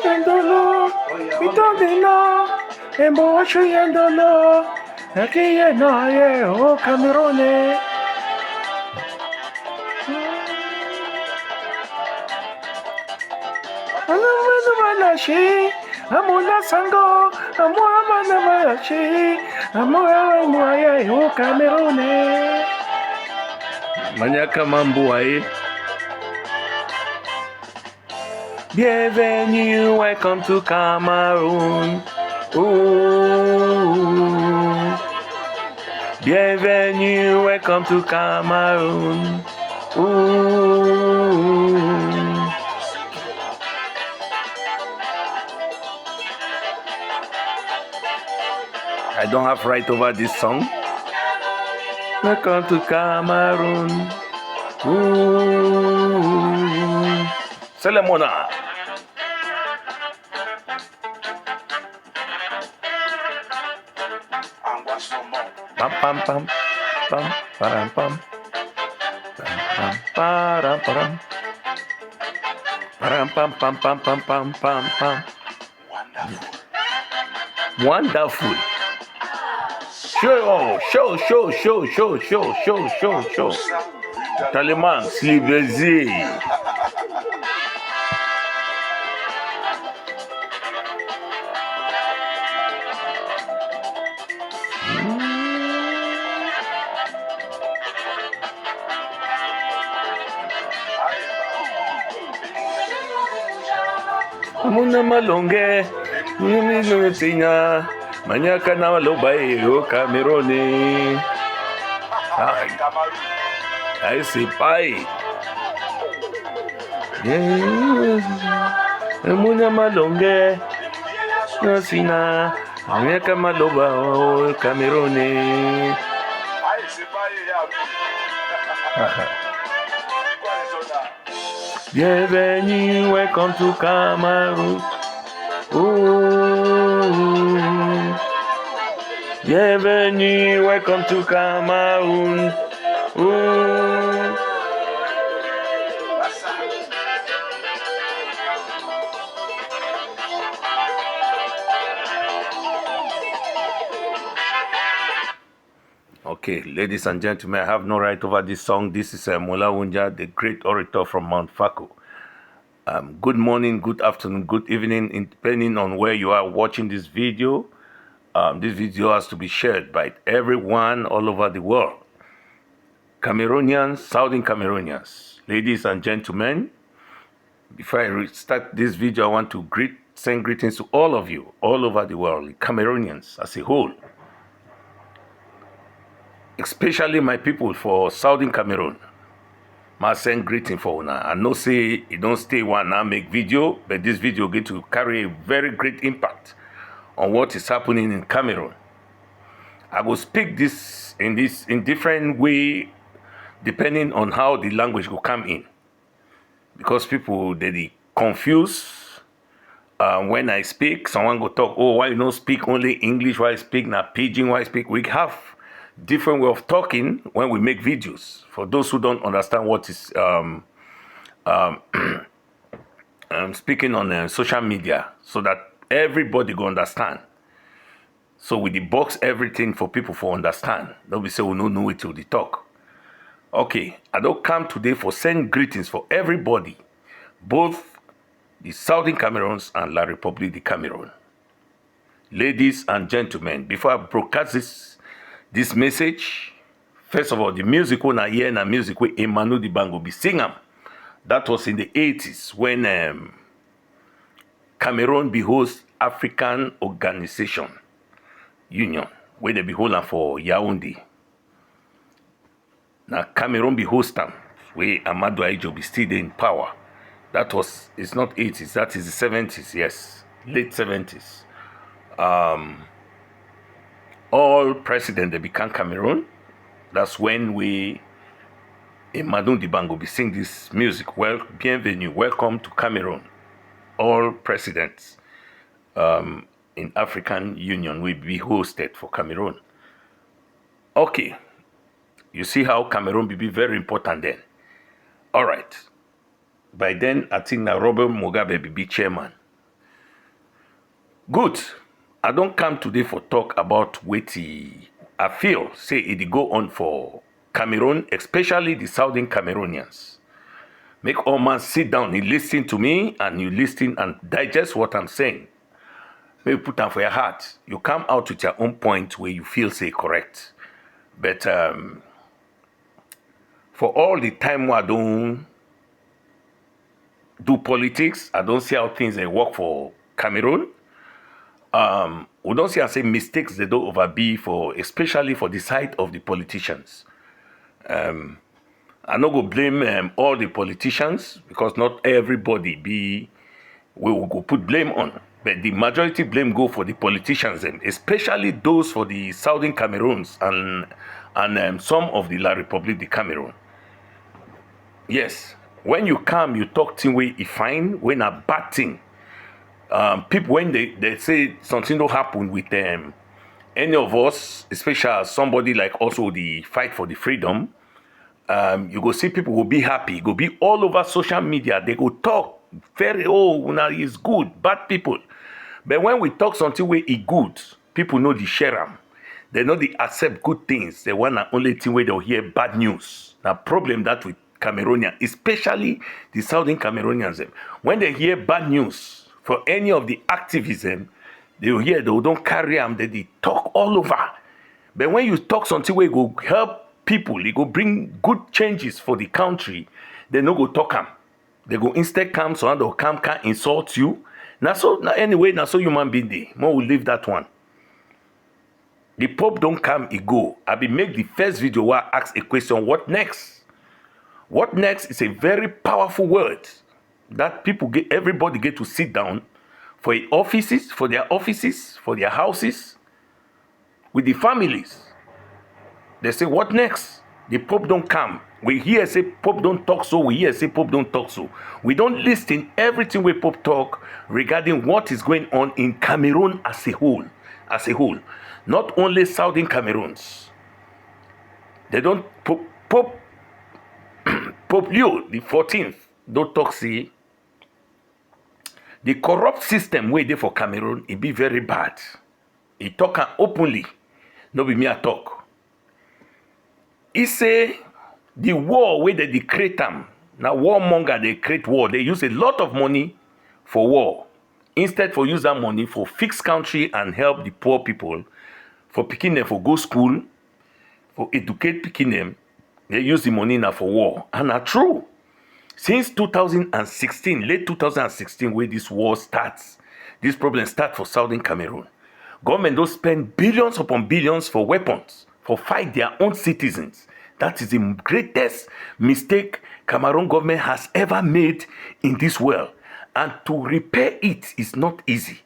Yandolo, Vitodino, Embocho Yandolo, Akiena, O Camerone. Amanashi, Amuna Sango, Amuamanashi, Amuaya, O Camerone. Maniaca Mambuae. Bienvenue, welcome to Cameroon. Ooh. Bienvenue, welcome to Cameroon. Ooh. I don't have right over this song. Welcome to Cameroon. Ooh. Selemona. Pam pam pam pam param pam pam param param param pam pam pam pam pam pam pam. Wonderful. Show. Taliman, Slivezi. Muna malonge, Tina, Maniaca na lobai, O Camerone. I say bye. Muna malonge, Tina, Maniaca maloba, O Camerone. Bienvenue, welcome to Cameroon. Ooh. Bienvenue, welcome to Cameroon. Ooh. Okay, ladies and gentlemen, I have no right over this song. This is Mola Wunja, the great orator from Mount Fako. Good morning, good afternoon, good evening, depending on where you are watching this video. This video has to be shared by everyone all over the world. Cameroonians, Southern Cameroonians, ladies and gentlemen, before I start this video, I want to send greetings to all of you all over the world, Cameroonians as a whole. Especially my people for Southern Cameroon. I send greeting for una. I know say you don't stay one now make video, but this video going to carry a very great impact on what is happening in Cameroon. I will speak this in different way depending on how the language will come in. Because people they confuse when I speak. Someone go talk, oh, why you don't speak only English? Why I speak now pidgin? Why I speak? We have different way of talking when we make videos. For those who don't understand what is speaking on social media, so that everybody go understand. So we box everything for people for understand. Don't be say we no know it till they talk. Okay, I don't come today for send greetings for everybody, both the Southern Cameroons and La Republique de Cameroon. Ladies and gentlemen, before I broadcast this message, first of all, the music when I hear na music where Emmanuel Dibango be singing. That was in the 80s when Cameroon be host African Organization Union, where they be holding for Yaoundé. Now Cameroon be host them, where Amadou Ahidjo be still in power. That was, it's not 80s, that is the 70s, yes, late 70s. All president they become Cameroon. That's when Amadou Dibango be sing this music. Well, bienvenue, welcome to Cameroon. All presidents in African Union will be hosted for Cameroon. Okay, you see how Cameroon will be very important then. All right. By then, I think that Robert Mugabe will be chairman. Good. I don't come today for talk about what I feel say it go on for Cameroon, especially the Southern Cameroonians. Make all man sit down and listen to me, and you listen and digest what I'm saying. Maybe put them for your heart. You come out with your own point where you feel say correct. But for all the time I don't do politics, I don't see how things they work for Cameroon. We don't see how say mistakes they don't overbe for, especially for the side of the politicians. I no go blame all the politicians because not everybody we will go put blame on. But the majority blame go for the politicians, especially those for the Southern Cameroons and some of the La Republic de Cameroon. Yes, when you come, you talk thing way you find when a bad thing. People when they say something don't happen with them, any of us, especially somebody like also the fight for the freedom, you go see people will be happy, go be all over social media, they go talk very now it's good, bad people. But when we talk something where it good, people know the share them. They know they accept good things. They want the only thing where they'll hear bad news. Now problem that with Cameroonians, especially the Southern Cameroonians, when they hear bad news for any of the activism, they will hear they don't carry them, they talk all over. But when you talk something where it go help people, it go bring good changes for the country, they no go talk them. They go instead come, so they'll come can insult you. Now so human being dey. More will leave that one. The Pope don't come, he go. I be make the first video where I ask a question, what next? What next is a very powerful word that everybody get to sit down for their offices, for their houses, with the families. They say, what next? The Pope don't come. We hear say Pope don't talk so. We hear say Pope don't talk so. We don't listen everything we Pope talk regarding what is going on in Cameroon as a whole. As a whole. Not only Southern Cameroons. They don't Pope Leo the 14th don't talk see. The corrupt system way there for Cameroon, it be very bad. He talk openly. No be me a talk. He say the war where they create them. Now warmonger they create war. They use a lot of money for war. Instead for use that money for fix country and help the poor people, for picking them for go school, for educate picking them, they use the money now for war. And that's true. Since 2016, late 2016, where this war starts, this problem starts for Southern Cameroon. Government don't spend billions upon billions for weapons, for fight their own citizens. That is the greatest mistake Cameroon government has ever made in this world. And to repair it is not easy.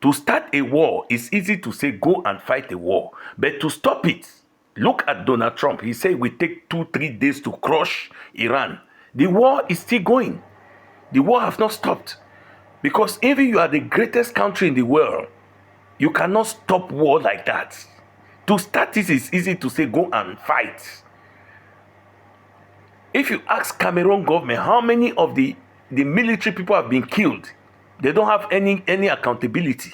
To start a war is easy to say go and fight a war. But to stop it, look at Donald Trump. He said we take 2-3 days to crush Iran. The war is still going. The war has not stopped. Because even you are the greatest country in the world, you cannot stop war like that. To start this is easy to say go and fight. If you ask Cameroon government how many of the military people have been killed, they don't have any accountability.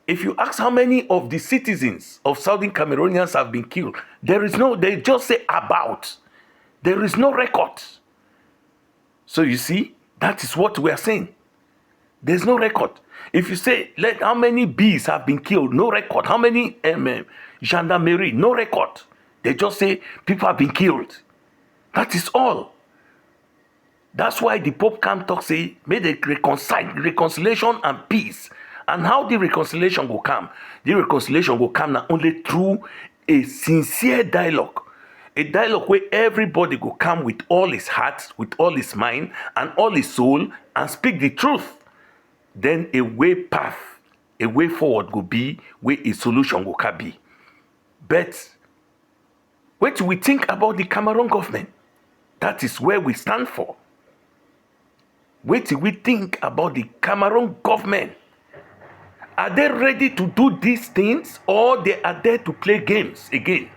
If you ask how many of the citizens of Southern Cameroonians have been killed, they just say about. There is no record. So you see, that is what we are saying. There's no record. If you say, how many bees have been killed, no record. How many gendarmerie, no record. They just say people have been killed. That is all. That's why the Pope can't talk, say, may they reconciliation and peace. And how the reconciliation will come? The reconciliation will come not only through a sincere dialogue. A dialogue where everybody will come with all his heart, with all his mind, and all his soul, and speak the truth. Then a way forward will be where a solution will be. But what do we think about the Cameroon government? That is where we stand for. What do we think about the Cameroon government? Are they ready to do these things, or they are there to play games again?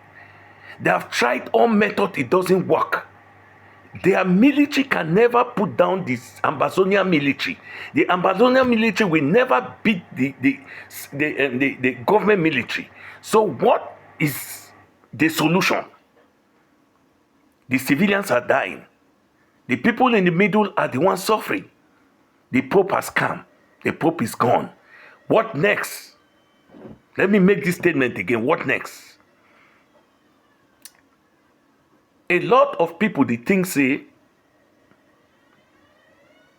They have tried all methods, it doesn't work. Their military can never put down this Ambazonian military. The Ambazonian military will never beat the government military. So what is the solution? The civilians are dying. The people in the middle are the ones suffering. The Pope has come. The Pope is gone. What next? Let me make this statement again. What next? A lot of people, they think, say,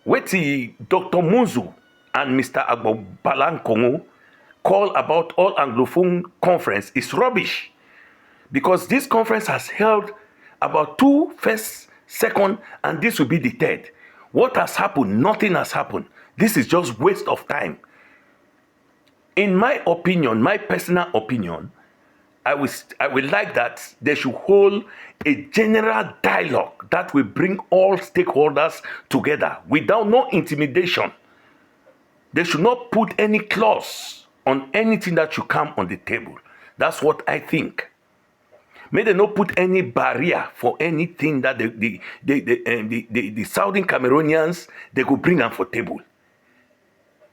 what Dr. Muzu and Mr. Agbobalankongo call about all Anglophone conference is rubbish. Because this conference has held about 2 first, second, and this will be the third. What has happened? Nothing has happened. This is just waste of time. In my opinion, my personal opinion, I would like that they should hold a general dialogue that will bring all stakeholders together without no intimidation. They should not put any clause on anything that should come on the table. That's what I think. May they not put any barrier for anything that the Southern Cameroonians, they could bring on for table.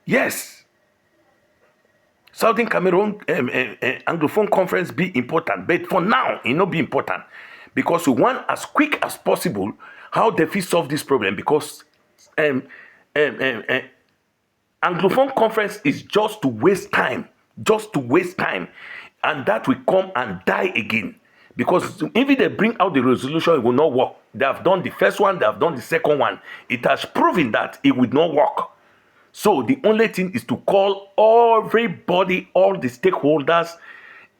Yes. Southern Cameroon Anglophone conference be important, but for now, it not be important because we want as quick as possible how they fit solve this problem because Anglophone conference is just to waste time, and that will come and die again because if they bring out the resolution, it will not work. They have done the first one, they have done the second one. It has proven that it will not work. So the only thing is to call everybody, all the stakeholders,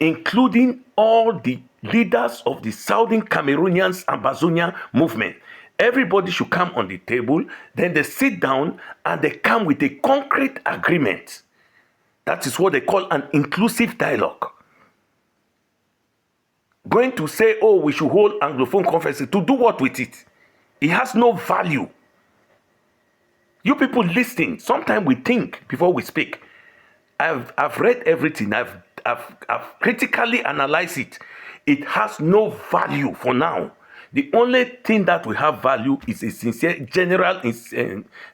including all the leaders of the Southern Cameroonians Ambazonia movement. Everybody should come on the table. Then they sit down and they come with a concrete agreement. That is what they call an inclusive dialogue. Going to say, oh, we should hold Anglophone conferences. To do what with it? It has no value. You people listening, sometimes we think before we speak. I've read everything. I've critically analyzed it. It has no value for now. The only thing that will have value is a sincere, general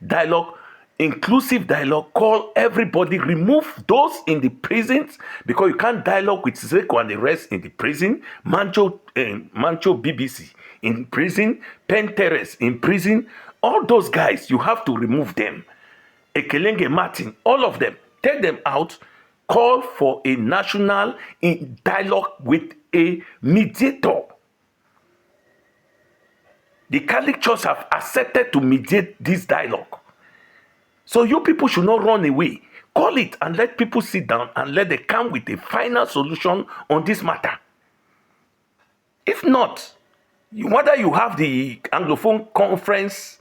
dialogue, inclusive dialogue. Call everybody, remove those in the prisons because you can't dialogue with Zeko and the rest in the prison. Mancho BBC in prison, Penteres in prison. All those guys, you have to remove them. Ekelenge Martin, all of them, take them out, call for a national dialogue with a mediator. The Catholic Church have accepted to mediate this dialogue. So you people should not run away. Call it and let people sit down and let them come with a final solution on this matter. If not, whether you have the Anglophone conference,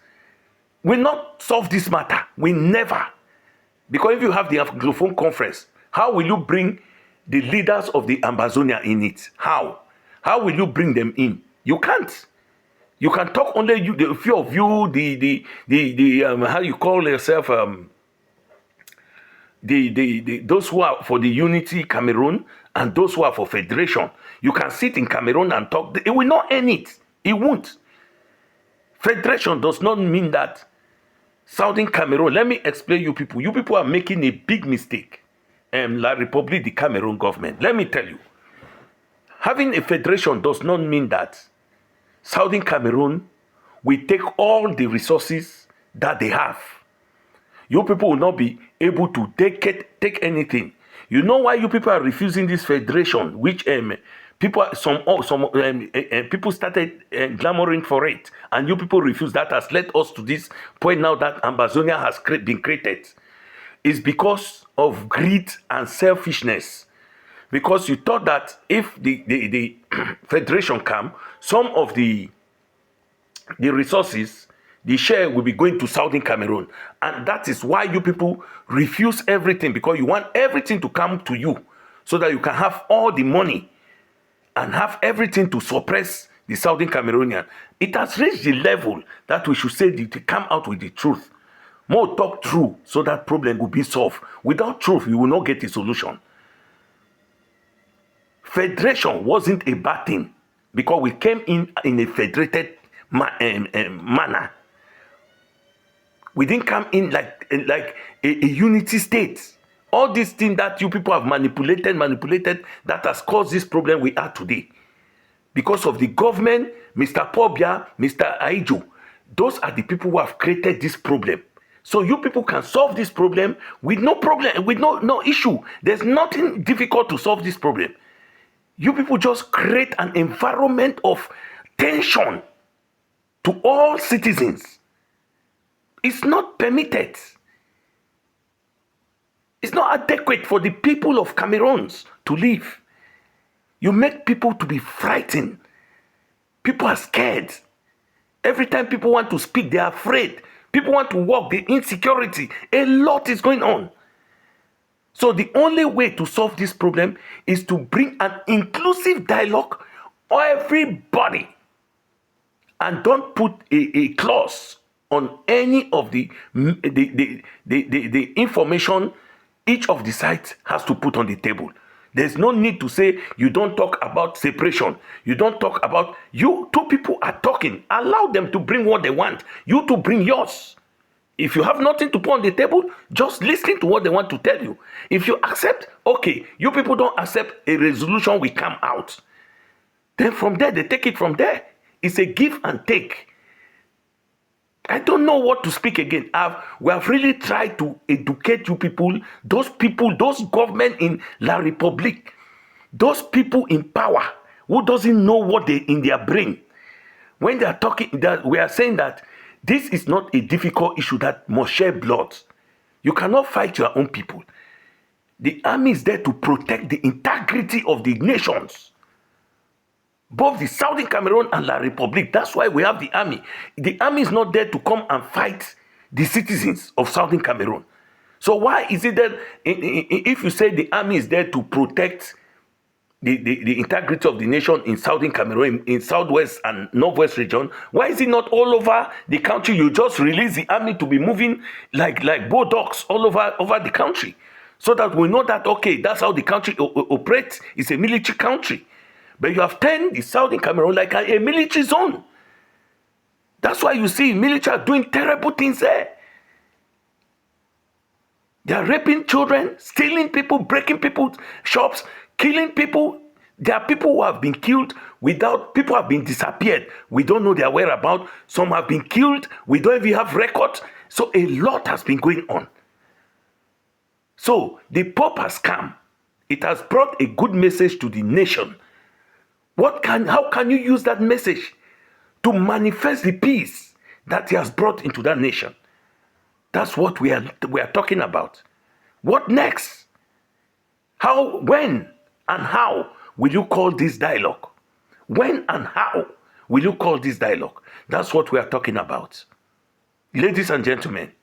will not solve this matter. We never. Because if you have the Anglophone conference, how will you bring the leaders of the Ambazonia in it? How? How will you bring them in? You can't. You can talk only the few of you, the how you call yourself, those who are for the unity Cameroon and those who are for federation. You can sit in Cameroon and talk. It will not end it. It won't. Federation does not mean that Southern Cameroon, let me explain you people. You people are making a big mistake. La République, the Cameroon government. Let me tell you. Having a federation does not mean that Southern Cameroon will take all the resources that they have. You people will not be able to take anything. You know why you people are refusing this federation, which people started clamoring for it, and you people refuse. That has led us to this point now that Ambazonia has been created. It's because of greed and selfishness. Because you thought that if the federation come, some of the resources, the share will be going to Southern Cameroon. And that is why you people refuse everything, because you want everything to come to you so that you can have all the money and have everything to suppress the Southern Cameroonian. It has reached the level that we should say to come out with the truth. More talk true so that problem will be solved. Without truth, you will not get a solution. Federation wasn't a bad thing. because we came in a federated manner. We didn't come in like a unity state. All these things that you people have manipulated, that has caused this problem we are today. Because of the government, Mr. Pobia, Mr. Aijo, those are the people who have created this problem. So you people can solve this problem with no problem, with no issue. There's nothing difficult to solve this problem. You people just create an environment of tension to all citizens. It's not permitted. It's not adequate for the people of Cameroons to live. You make people to be frightened. People are scared. Every time people want to speak, they are afraid. People want to walk, the insecurity. A lot is going on. So the only way to solve this problem is to bring an inclusive dialogue for everybody. And don't put a clause on any of the information each of the sides has to put on the table. There's no need to say you don't talk about separation. You don't talk about, you two people are talking. Allow them to bring what they want. You to bring yours. If you have nothing to put on the table, just listen to what they want to tell you. If you accept, okay, you people don't accept, a resolution will come out. Then from there, they take it from there. It's a give and take. I don't know what to speak again. We have really tried to educate you people, those government in La Republique, those people in power who doesn't know what they in their brain. When they are talking, that we are saying that this is not a difficult issue that must shed blood. You cannot fight your own people. The army is there to protect the integrity of the nations. Both the Southern Cameroon and La Republique. That's why we have the army. The army is not there to come and fight the citizens of Southern Cameroon. So why is it that if you say the army is there to protect the integrity of the nation in Southern Cameroon, in Southwest and Northwest region, why is it not all over the country? You just release the army to be moving like bulldogs all over the country, so that we know that, okay, that's how the country operates. It's a military country. But you have turned the Southern Cameroon like a military zone. That's why you see military are doing terrible things there. They are raping children, stealing people, breaking people's shops, killing people. There are people who have been killed people have been disappeared. We don't know their whereabouts. Some have been killed. We don't even have records. So a lot has been going on. So the Pope has come. It has brought a good message to the nation. How can you use that message to manifest the peace that he has brought into that nation? That's what we are talking about. What next? How, when, and how will you call this dialogue? When and how will you call this dialogue? That's what we are talking about. Ladies and gentlemen,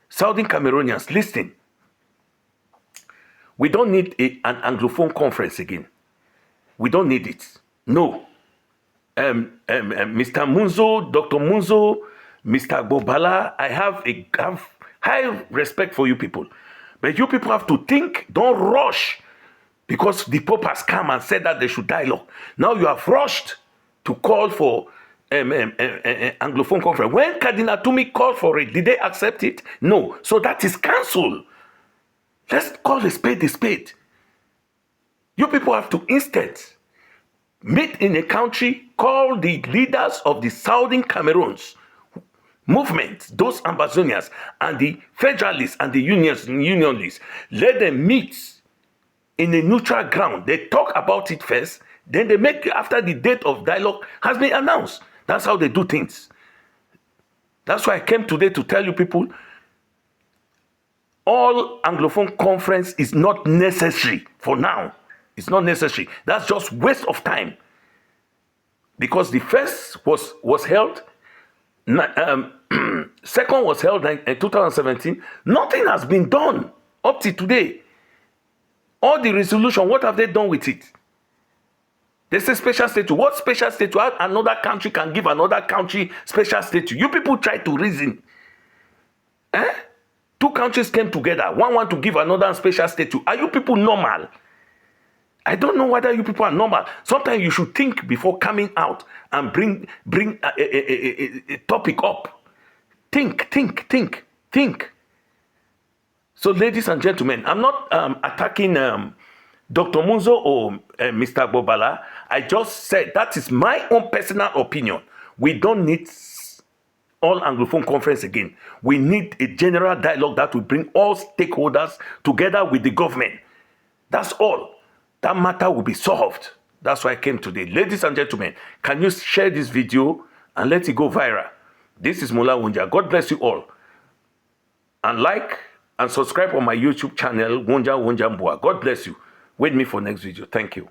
Southern Cameroonians, listen. We don't need an Anglophone conference again. We don't need it. No. Mr. Munzo, Dr. Munzo, Mr. Bobala, I have high respect for you people. But you people have to think, don't rush. Because the Pope has come and said that they should dialogue. Now you have rushed to call for Anglophone conference. When Cardinal Tumi called for it, did they accept it? No. So that is cancelled. Let's call a spade a spade. You people have to instead meet in a country, call the leaders of the Southern Cameroons movement, those ambassadors and the federalists and the unionists. Let them meet in a neutral ground. They talk about it first, then they make, after the date of dialogue has been announced. That's how they do things. That's why I came today to tell you people, all Anglophone conference is not necessary for now. It's not necessary. That's just waste of time. Because the first was held, second was held in 2017. Nothing has been done up to today. All the resolution, what have they done with it? They say special status. What special status? How another country can give another country special status? You people try to reason. Two countries came together. One want to give another special status. Are you people normal? I don't know whether you people are normal. Sometimes you should think before coming out and bring a topic up. Think. So, ladies and gentlemen, I'm not attacking Dr. Munzo or Mr. Bobala. I just said that is my own personal opinion. We don't need all Anglophone conference again. We need a general dialogue that will bring all stakeholders together with the government. That's all. That matter will be solved. That's why I came today. Ladies and gentlemen, can you share this video and let it go viral? This is Mola Wunja. God bless you all. And like and subscribe on my YouTube channel, Wunja Mbua. God bless you. Wait me for next video. Thank you.